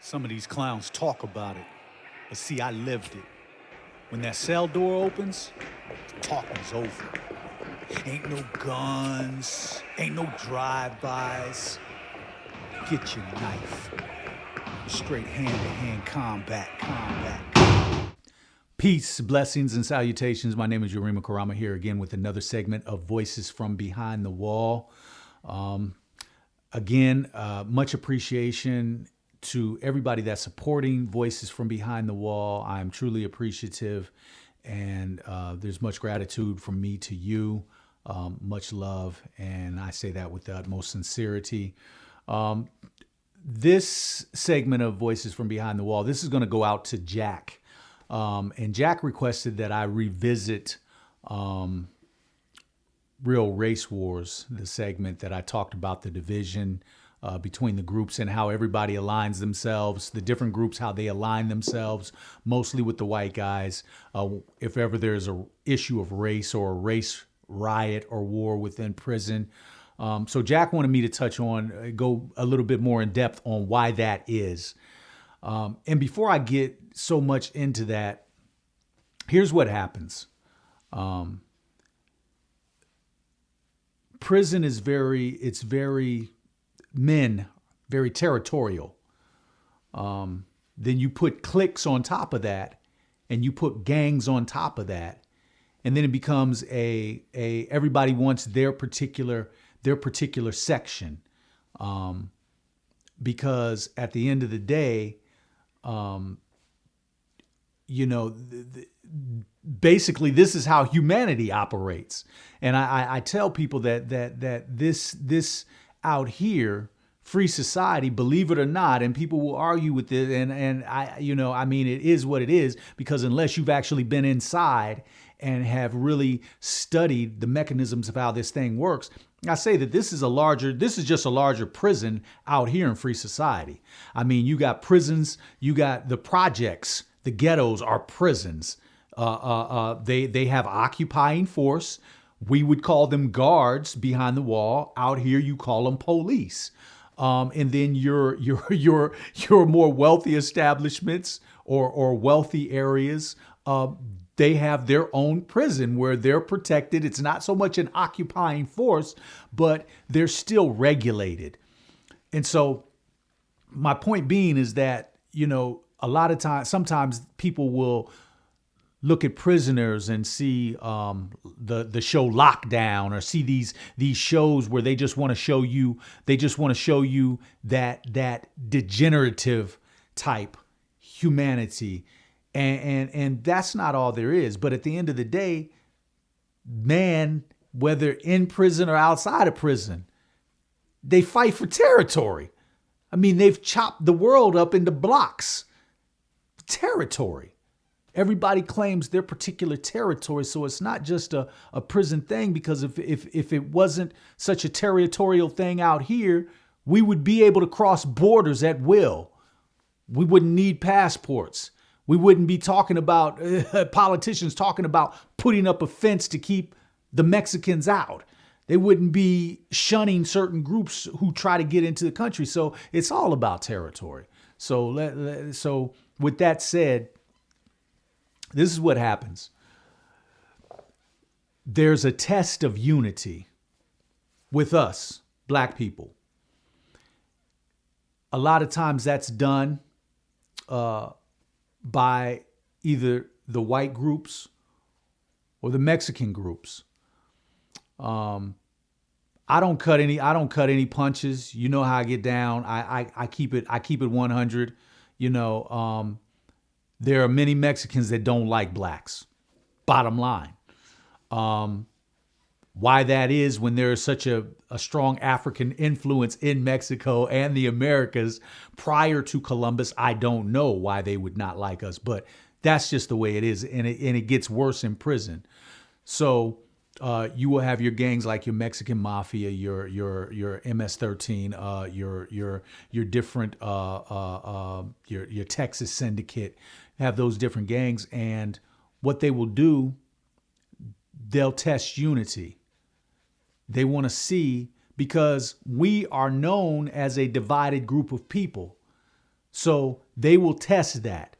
Some of these clowns talk about it, but see, I lived it. When that cell door opens, the talking's over. Ain't no guns, ain't no drive-bys. Get your knife. Straight hand-to-hand combat. Peace, blessings, and salutations. My name is Yurima Karama here again with another segment of Voices from Behind the Wall. Much appreciation to everybody that's supporting Voices from Behind the Wall. I'm truly appreciative, and there's much gratitude from me to you. Much love, and I say that with the utmost sincerity. This segment of Voices from Behind the Wall, this is going to go out to Jack. And Jack requested that I revisit Real Race Wars, the segment that I talked about the division between the groups and how everybody aligns themselves, the different groups, how they align themselves, mostly with the white guys. If ever there's a issue of race or a race riot or war within prison. So Jack wanted me to touch on, go a little bit more in depth on why that is. And before I get so much into that, here's what happens. Prison is very territorial. Then you put cliques on top of that, and you put gangs on top of that, and then it becomes everybody wants their particular section, because at the end of the day, basically this is how humanity operates. And I tell people that this out here, free society, believe it or not, and people will argue with it, and it is what it is, because unless you've actually been inside and have really studied the mechanisms of how this thing works, I say that this is just a larger prison out here in free society. I mean, you got prisons, you got the projects, the ghettos are prisons. They have occupying force. We would call them guards behind the wall. Out here, you call them police. And then your more wealthy establishments or wealthy areas, they have their own prison where they're protected. It's not so much an occupying force, but they're still regulated. And so my point being is that, a lot of times, sometimes people will look at prisoners and see the show Lockdown, or see these shows where they just want to show you that degenerative type humanity. And that's not all there is. But at the end of the day, man, whether in prison or outside of prison, they fight for territory. I mean, they've chopped the world up into blocks. Territory. Everybody claims their particular territory. So it's not just a prison thing, because if it wasn't such a territorial thing out here, we would be able to cross borders at will. We wouldn't need passports. We wouldn't be talking about politicians talking about putting up a fence to keep the Mexicans out. They wouldn't be shunning certain groups who try to get into the country. So it's all about territory. So with that said, this is what happens. There's a test of unity with us, black people. A lot of times that's done by either the white groups or the Mexican groups. I don't cut any punches. You know how I get down. I keep it 100. There are many Mexicans that don't like blacks. Bottom line. Why that is, when there is such a strong African influence in Mexico and the Americas prior to Columbus, I don't know why they would not like us, but that's just the way it is, and it gets worse in prison. So you will have your gangs like your Mexican Mafia, your MS-13, your different your Texas Syndicate, have those different gangs, and what they will do, they'll test unity. They want to see, because we are known as a divided group of people. So they will test that.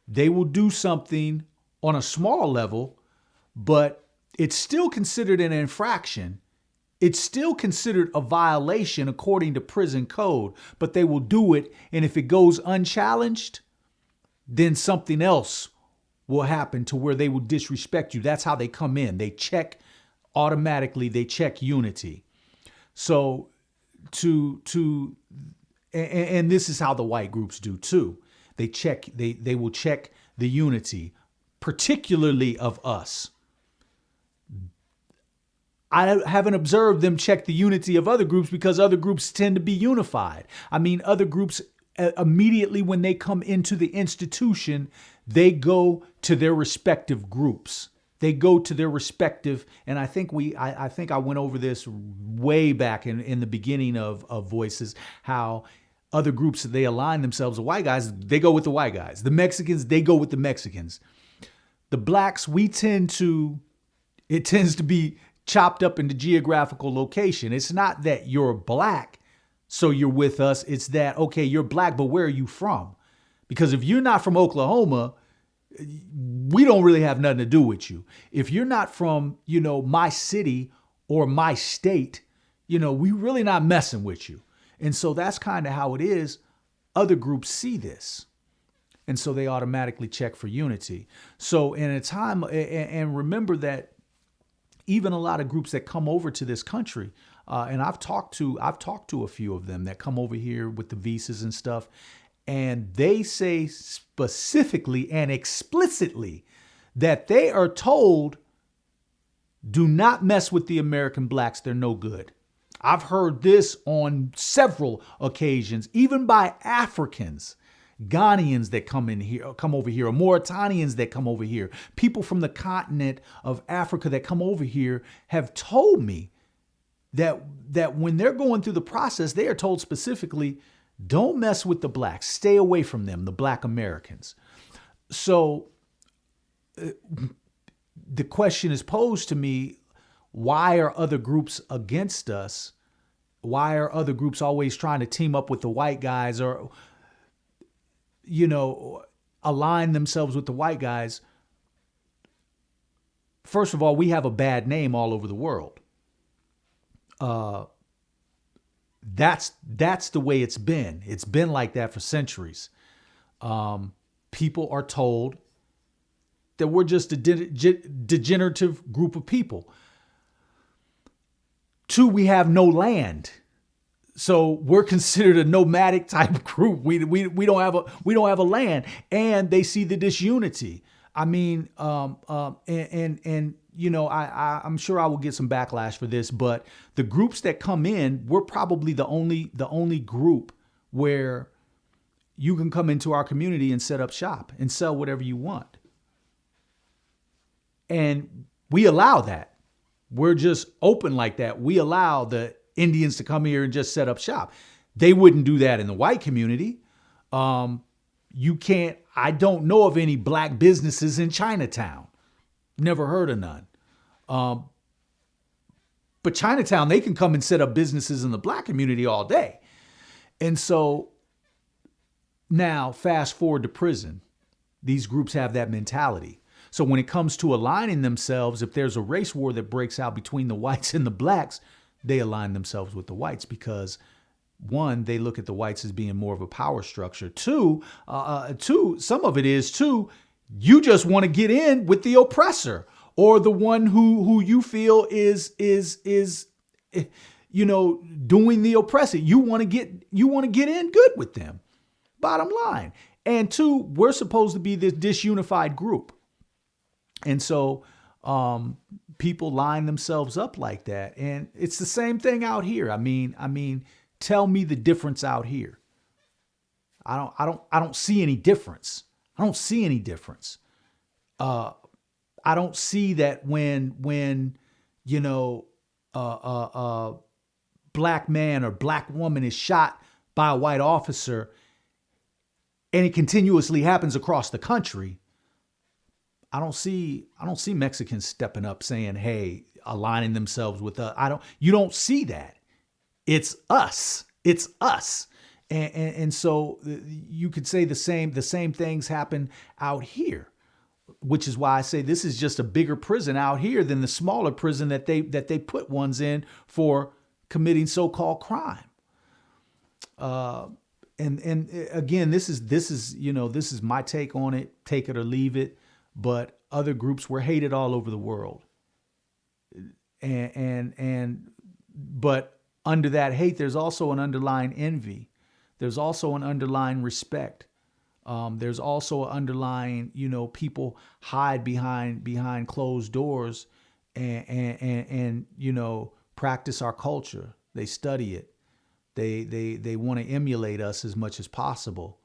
They will do something on a small level, but it's still considered an infraction. It's still considered a violation according to prison code, but they will do it. And if it goes unchallenged, then something else will happen to where they will disrespect you. That's how they come in. They check automatically. They check unity. So and this is how the white groups do too. They will check the unity, particularly of us. I haven't observed them check the unity of other groups because other groups tend to be unified. I mean, other groups immediately when they come into the institution, they go to their respective groups. They go to their respective, and I think I went over this way back in the beginning of Voices, how other groups, they align themselves. The white guys, they go with the white guys. The Mexicans, they go with the Mexicans. The blacks, it tends to be chopped up into geographical location. It's not that you're black, so you're with us. It's that, okay, you're black, but where are you from? Because if you're not from Oklahoma, we don't really have nothing to do with you. If you're not from, my city or my state, we really not messing with you. And so that's kind of how it is. Other groups see this. And so they automatically check for unity. So in a time, and remember that even a lot of groups that come over to this country, and I've talked to a few of them that come over here with the visas and stuff, and they say specifically and explicitly that they are told, do not mess with the American blacks. They're no good. I've heard this on several occasions, even by Africans, Ghanaians that come over here, or Mauritanians that come over here. People from the continent of Africa that come over here have told me that when they're going through the process, they are told specifically, don't mess with the blacks. Stay away from them, the black Americans. So the question is posed to me, why are other groups against us? Why are other groups always trying to team up with the white guys or, align themselves with the white guys? First of all, we have a bad name all over the world. That's the way it's been. It's been like that for centuries. People are told that we're just a degenerative group of people. 2, we have no land. So we're considered a nomadic type group. We don't have a land, and they see the disunity. I mean, I'm sure I will get some backlash for this, but the groups that come in, we're probably the only group where you can come into our community and set up shop and sell whatever you want. And we allow that. We're just open like that. We allow the Indians to come here and just set up shop. They wouldn't do that in the white community. You can't, I don't know of any black businesses in Chinatown. Never heard of none. But Chinatown, they can come and set up businesses in the black community all day. And so now fast forward to prison. These groups have that mentality. So when it comes to aligning themselves, if there's a race war that breaks out between the whites and the blacks, they align themselves with the whites because, 1, they look at the whites as being more of a power structure. 2, some of it is, 2, you just want to get in with the oppressor or the one who you feel is doing the oppressing. You want to get in good with them. Bottom line. And 2, we're supposed to be this disunified group. And so people line themselves up like that. And it's the same thing out here. I mean, tell me the difference out here. I don't see any difference. I don't see any difference. I don't see that when black man or black woman is shot by a white officer and it continuously happens across the country. I don't see Mexicans stepping up saying, hey, aligning themselves with us. You don't see that. It's us. It's us. And so you could say the same things happen out here, which is why I say this is just a bigger prison out here than the smaller prison that they put ones in for committing so-called crime. And again, this is this is my take on it. Take it or leave it. But other groups were hated all over the world, and but under that hate, there's also an underlying envy. There's also an underlying respect. There's also an underlying, people hide behind closed doors and practice our culture. They study it. They want to emulate us as much as possible.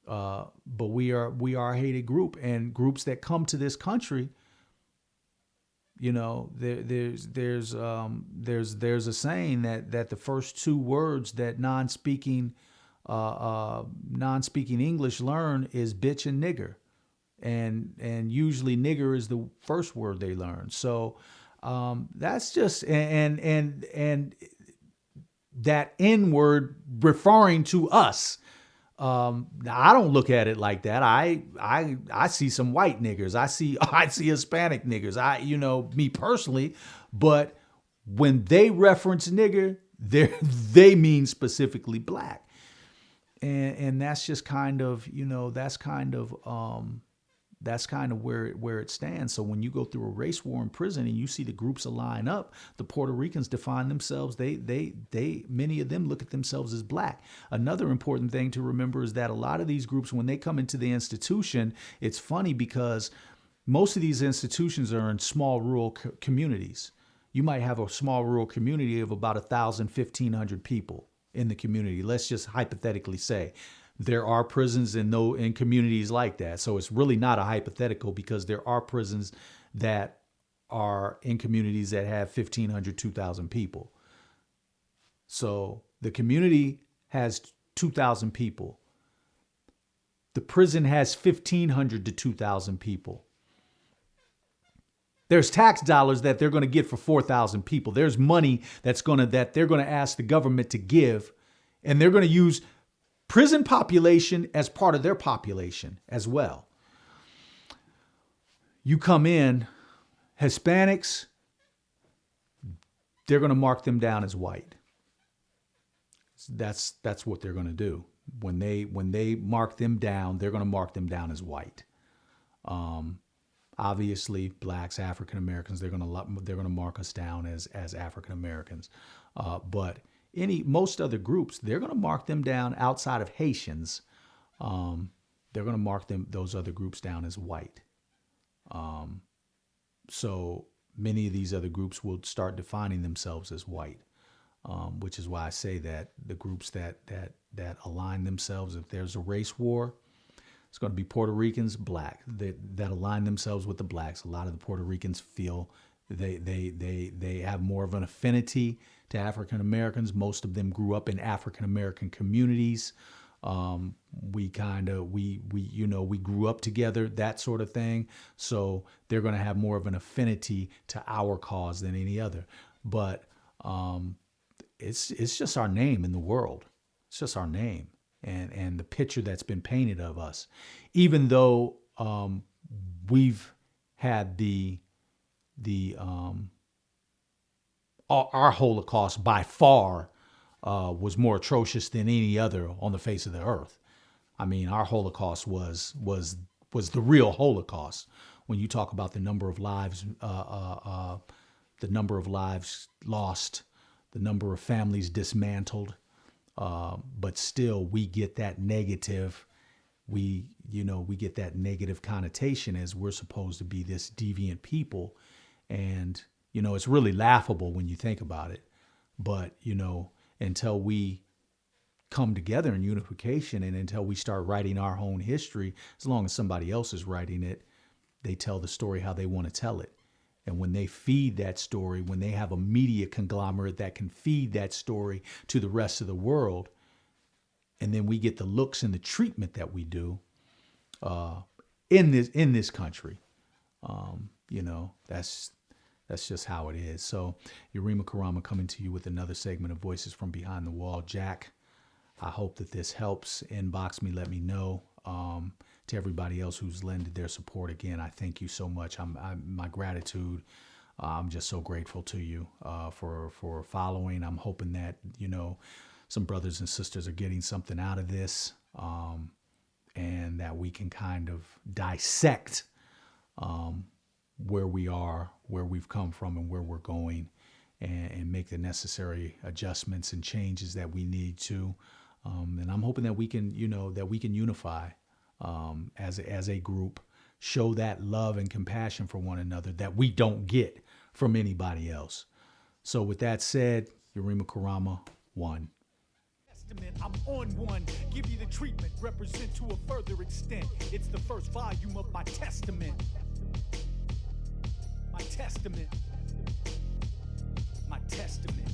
But we are a hated group, and groups that come to this country, there's a saying that the first two words that non-speaking English learn is bitch and nigger, and usually nigger is the first word they learn. So that's just and that N word referring to us. I don't look at it like that. I see some white niggers. I see Hispanic niggers. Me personally, but when they reference nigger, they mean specifically black. And that's just kind of, that's kind of where it stands. So when you go through a race war in prison and you see the groups align up, the Puerto Ricans define themselves. They many of them look at themselves as black. Another important thing to remember is that a lot of these groups, when they come into the institution, it's funny because most of these institutions are in small rural communities. You might have a small rural community of about 1,000, 1,500 people in the community. Let's just hypothetically say. There are prisons in communities like that. So it's really not a hypothetical, because there are prisons that are in communities that have 1,500, 2,000 people. So the community has 2,000 people. The prison has 1,500 to 2,000 people. There's tax dollars that they're going to get for 4,000 people. There's money that they're going to ask the government to give, and they're going to use prison population as part of their population as well. You come in, Hispanics, they're going to mark them down as white. That's what they're going to do. When they mark them down, they're going to mark them down as white. Obviously, blacks, African Americans, they're going to mark us down as African Americans. But most other groups, they're going to mark them down outside of Haitians. They're going to mark those other groups down as white. So many of these other groups will start defining themselves as white, which is why I say that the groups that align themselves, if there's a race war, it's going to be Puerto Ricans, black, that align themselves with the blacks. A lot of the Puerto Ricans feel they have more of an affinity to African Americans. Most of them grew up in African American communities. We grew up together, that sort of thing. So they're going to have more of an affinity to our cause than any other. But it's just our name in the world. It's just our name and the picture that's been painted of us. Even though we've had our Holocaust by far was more atrocious than any other on the face of the earth. I mean, our Holocaust was the real Holocaust. When you talk about the number of lives lost, the number of families dismantled, but still we get that negative. We get that negative connotation as we're supposed to be this deviant people. And, it's really laughable when you think about it. But, until we come together in unification and until we start writing our own history, as long as somebody else is writing it, they tell the story how they want to tell it. And when they feed that story, when they have a media conglomerate that can feed that story to the rest of the world, and then we get the looks and the treatment that we do in this country, that's just how it is. So, Yurima Karama coming to you with another segment of Voices from Behind the Wall. Jack, I hope that this helps. Inbox me, let me know. To everybody else who's lended their support, again, I thank you so much. My gratitude. I'm just so grateful to you for following. I'm hoping that some brothers and sisters are getting something out of this, and that we can kind of dissect where we are, where we've come from, and where we're going, and make the necessary adjustments and changes that we need to. And I'm hoping that we can unify as a group, show that love and compassion for one another that we don't get from anybody else. So with that said, Yurima Karama, 1. I'm on one, give you the treatment, represent to a further extent. It's the first volume of my testament. My testament. My testament.